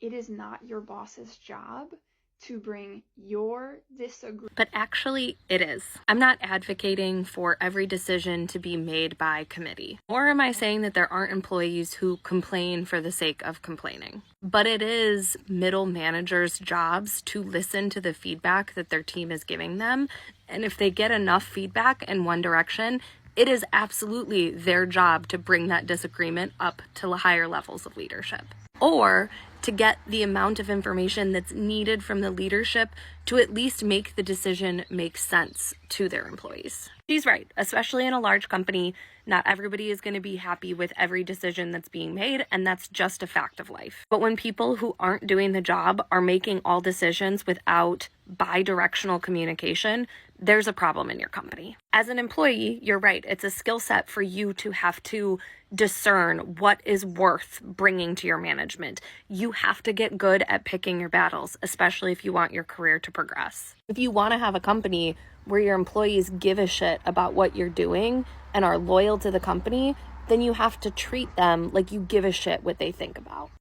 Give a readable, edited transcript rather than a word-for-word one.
it is not your boss's job to bring your disagreement. But actually, it is. I'm not advocating for every decision to be made by committee. Nor am I saying that there aren't employees who complain for the sake of complaining. But it is middle managers' jobs to listen to the feedback that their team is giving them. And if they get enough feedback in one direction, it is absolutely their job to bring that disagreement up to higher levels of leadership. Or to get the amount of information that's needed from the leadership to at least make the decision make sense to their employees. She's right, especially in a large company, not everybody is going to be happy with every decision that's being made, and that's just a fact of life. But when people who aren't doing the job are making all decisions without bi-directional communication, there's a problem in your company. As an employee, you're right, it's a skill set for you to have to discern what is worth bringing to your management. You have to get good at picking your battles, especially if you want your career to progress. If you want to have a company where your employees give a shit about what you're doing and are loyal to the company, then you have to treat them like you give a shit what they think about.